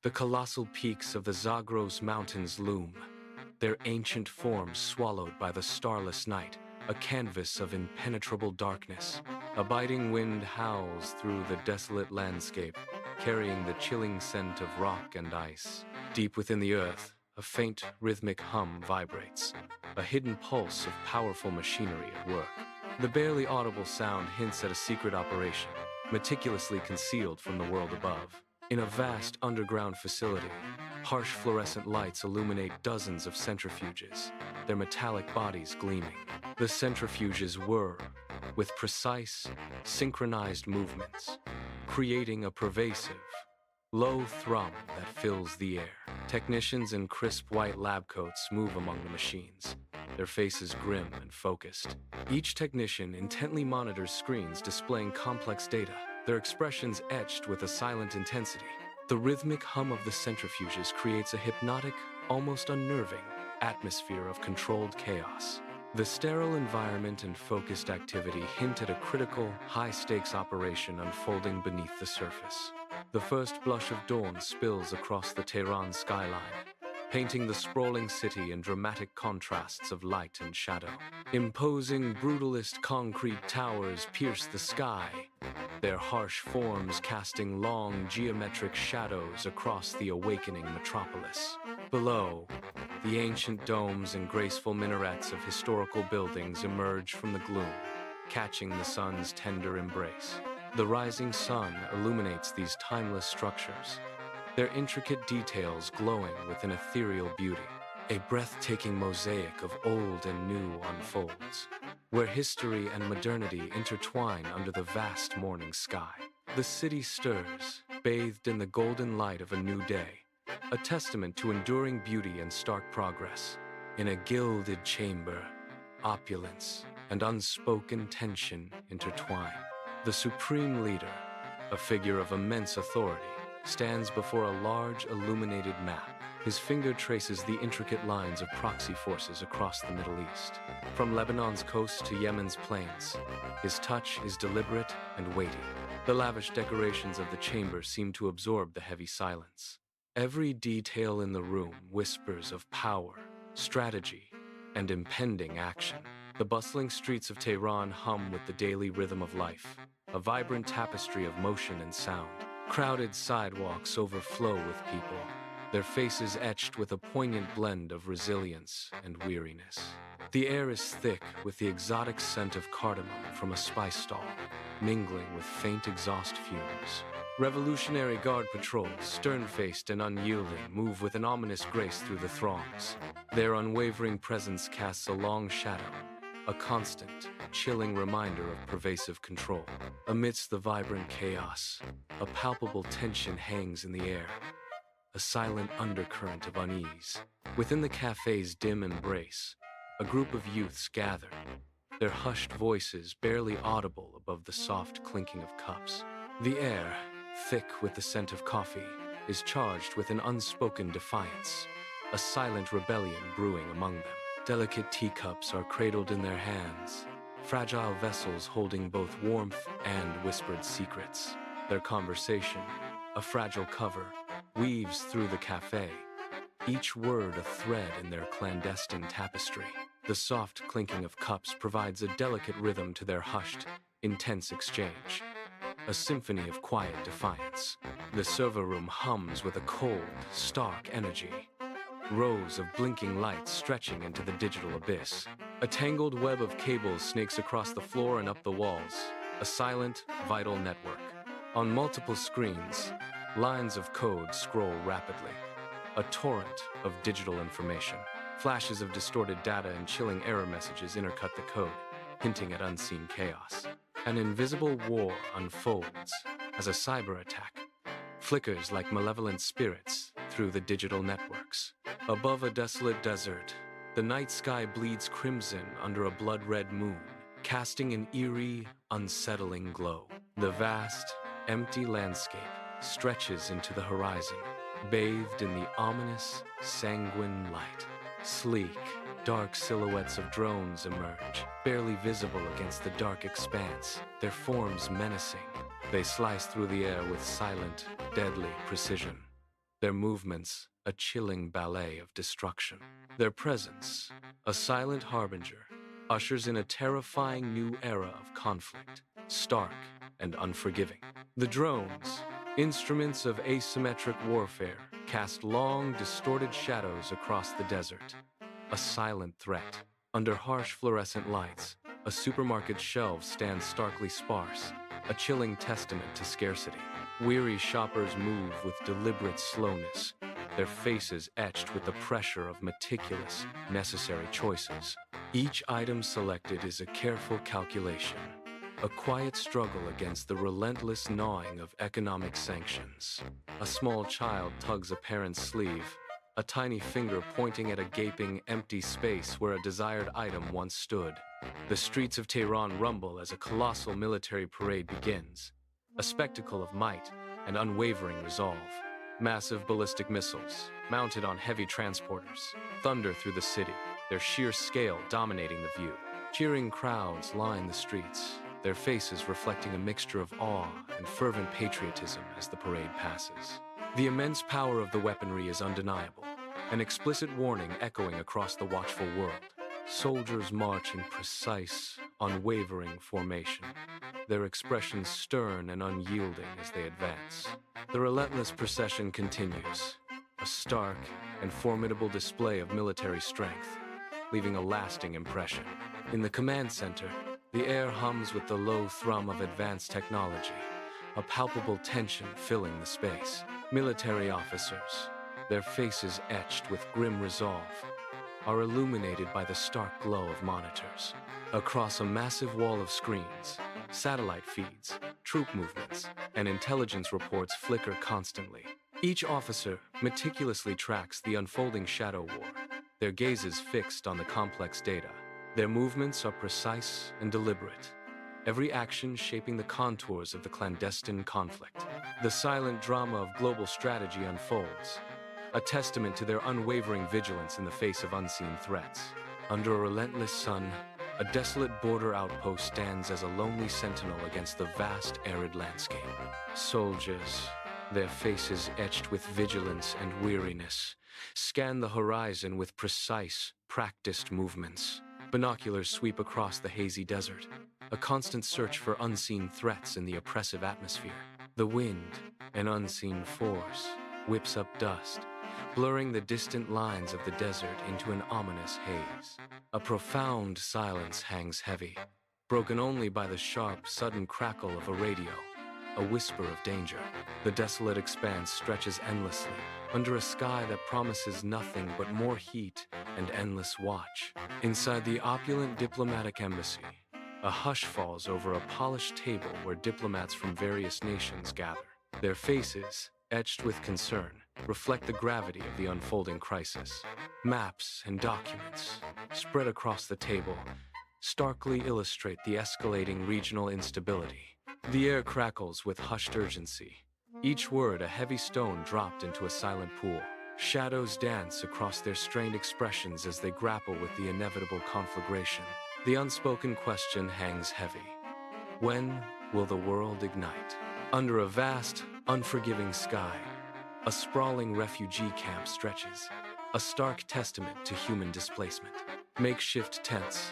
The colossal peaks of the Zagros Mountains loom, their ancient forms swallowed by the starless night, a canvas of impenetrable darkness. A biting wind howls through the desolate landscape, carrying the chilling scent of rock and ice. Deep within the earth, a faint, rhythmic hum vibrates, a hidden pulse of powerful machinery at work. The barely audible sound hints at a secret operation, meticulously concealed from the world above. In a vast underground facility, harsh fluorescent lights illuminate dozens of centrifuges, their metallic bodies gleaming. The centrifuges whir, with precise, synchronized movements, creating a pervasive, low thrum that fills the air. Technicians in crisp white lab coats move among the machines, their faces grim and focused. Each technician intently monitors screens displaying complex data, their expressions etched with a silent intensity. The rhythmic hum of the centrifuges creates a hypnotic, almost unnerving, atmosphere of controlled chaos. The sterile environment and focused activity hint at a critical, high-stakes operation unfolding beneath the surface. The first blush of dawn spills across the Tehran skyline, painting the sprawling city in dramatic contrasts of light and shadow. Imposing, brutalist concrete towers pierce the sky, their harsh forms casting long geometric shadows across the awakening metropolis. Below, the ancient domes and graceful minarets of historical buildings emerge from the gloom, catching the sun's tender embrace. The rising sun illuminates these timeless structures, their intricate details glowing with an ethereal beauty. A breathtaking mosaic of old and new unfolds, where history and modernity intertwine under the vast morning sky. The city stirs, bathed in the golden light of a new day, a testament to enduring beauty and stark progress. In a gilded chamber, opulence and unspoken tension intertwine. The supreme leader, a figure of immense authority, stands before a large illuminated map. His finger traces the intricate lines of proxy forces across the Middle East. From Lebanon's coast to Yemen's plains, his touch is deliberate and weighty. The lavish decorations of the chamber seem to absorb the heavy silence. Every detail in the room whispers of power, strategy, and impending action. The bustling streets of Tehran hum with the daily rhythm of life, a vibrant tapestry of motion and sound. Crowded sidewalks overflow with people, their faces etched with a poignant blend of resilience and weariness. The air is thick with the exotic scent of cardamom from a spice stall, mingling with faint exhaust fumes. Revolutionary Guard patrols, stern-faced and unyielding, move with an ominous grace through the throngs. Their unwavering presence casts a long shadow, a constant, chilling reminder of pervasive control. Amidst the vibrant chaos, a palpable tension hangs in the air, a silent undercurrent of unease. Within the cafe's dim embrace, a group of youths gather, their hushed voices barely audible above the soft clinking of cups. The air, thick with the scent of coffee, is charged with an unspoken defiance, a silent rebellion brewing among them. Delicate teacups are cradled in their hands, fragile vessels holding both warmth and whispered secrets. Their conversation, a fragile cover, weaves through the cafe, each word a thread in their clandestine tapestry. The soft clinking of cups provides a delicate rhythm to their hushed, intense exchange, a symphony of quiet defiance. The server room hums with a cold, stark energy, rows of blinking lights stretching into the digital abyss. A tangled web of cables snakes across the floor and up the walls, a silent, vital network. On multiple screens, lines of code scroll rapidly, a torrent of digital information. Flashes of distorted data and chilling error messages intercut the code, hinting at unseen chaos. An invisible war unfolds as a cyber attack flickers like malevolent spirits through the digital networks. Above a desolate desert, the night sky bleeds crimson under a blood-red moon, casting an eerie, unsettling glow. The vast, empty landscape stretches into the horizon, bathed in the ominous, sanguine light. Sleek, dark silhouettes of drones emerge, barely visible against the dark expanse, their forms menacing. They slice through the air with silent, deadly precision, their movements a chilling ballet of destruction. Their presence, a silent harbinger, ushers in a terrifying new era of conflict, stark and unforgiving. The drones, instruments of asymmetric warfare, cast long, distorted shadows across the desert, a silent threat. Under harsh fluorescent lights, a supermarket's shelves stand starkly sparse, a chilling testament to scarcity. Weary shoppers move with deliberate slowness, their faces etched with the pressure of meticulous, necessary choices. Each item selected is a careful calculation, a quiet struggle against the relentless gnawing of economic sanctions. A small child tugs a parent's sleeve, a tiny finger pointing at a gaping, empty space where a desired item once stood. The streets of Tehran rumble as a colossal military parade begins, a spectacle of might and unwavering resolve. Massive ballistic missiles, mounted on heavy transporters, thunder through the city, their sheer scale dominating the view. Cheering crowds line the streets, their faces reflecting a mixture of awe and fervent patriotism as the parade passes. The immense power of the weaponry is undeniable, an explicit warning echoing across the watchful world. Soldiers march in precise, unwavering formation, their expressions stern and unyielding as they advance. The relentless procession continues, a stark and formidable display of military strength, leaving a lasting impression. In the command center, the air hums with the low thrum of advanced technology, a palpable tension filling the space. Military officers, their faces etched with grim resolve, are illuminated by the stark glow of monitors. Across a massive wall of screens, satellite feeds, troop movements, and intelligence reports flicker constantly. Each officer meticulously tracks the unfolding shadow war, their gazes fixed on the complex data. Their movements are precise and deliberate, every action shaping the contours of the clandestine conflict. The silent drama of global strategy unfolds, a testament to their unwavering vigilance in the face of unseen threats. Under a relentless sun, a desolate border outpost stands as a lonely sentinel against the vast arid landscape. Soldiers, their faces etched with vigilance and weariness, scan the horizon with precise, practiced movements. Binoculars sweep across the hazy desert, a constant search for unseen threats in the oppressive atmosphere. The wind, an unseen force, whips up dust, blurring the distant lines of the desert into an ominous haze. A profound silence hangs heavy, broken only by the sharp, sudden crackle of a radio, a whisper of danger. The desolate expanse stretches endlessly, under a sky that promises nothing but more heat and endless watch. Inside the opulent diplomatic embassy, a hush falls over a polished table where diplomats from various nations gather. Their faces, etched with concern, reflect the gravity of the unfolding crisis. Maps and documents, spread across the table, starkly illustrate the escalating regional instability. The air crackles with hushed urgency, each word a heavy stone dropped into a silent pool. Shadows dance across their strained expressions as they grapple with the inevitable conflagration. The unspoken question hangs heavy. When will the world ignite? Under a vast, unforgiving sky, a sprawling refugee camp stretches, a stark testament to human displacement. Makeshift tents,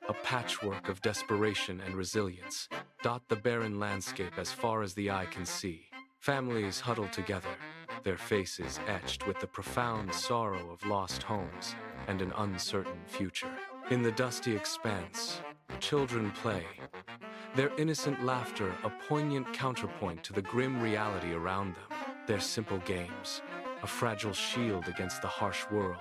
a patchwork of desperation and resilience, dot the barren landscape as far as the eye can see. Families huddle together, their faces etched with the profound sorrow of lost homes and an uncertain future. In the dusty expanse, children play, their innocent laughter a poignant counterpoint to the grim reality around them. Their simple games, a fragile shield against the harsh world,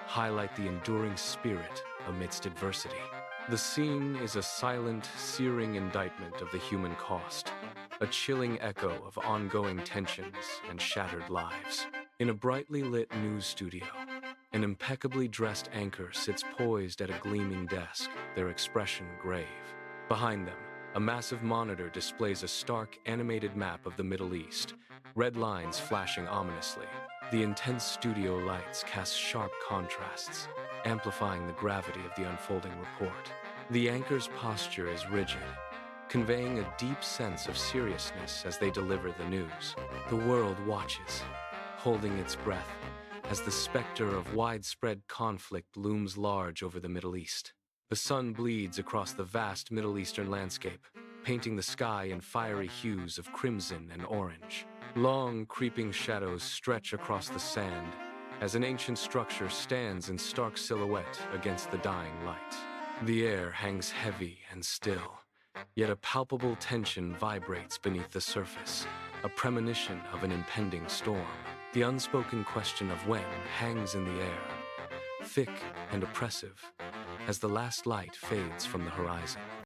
highlight the enduring spirit amidst adversity. The scene is a silent, searing indictment of the human cost, a chilling echo of ongoing tensions and shattered lives. In a brightly lit news studio, an impeccably dressed anchor sits poised at a gleaming desk, their expression grave. Behind them, a massive monitor displays a stark, animated map of the Middle East, red lines flashing ominously. The intense studio lights cast sharp contrasts, amplifying the gravity of the unfolding report. The anchor's posture is rigid, conveying a deep sense of seriousness as they deliver the news. The world watches, holding its breath, as the specter of widespread conflict looms large over the Middle East. The sun bleeds across the vast Middle Eastern landscape, painting the sky in fiery hues of crimson and orange. Long, creeping shadows stretch across the sand as an ancient structure stands in stark silhouette against the dying light. The air hangs heavy and still, yet a palpable tension vibrates beneath the surface, a premonition of an impending storm. The unspoken question of when hangs in the air, thick and oppressive, as the last light fades from the horizon.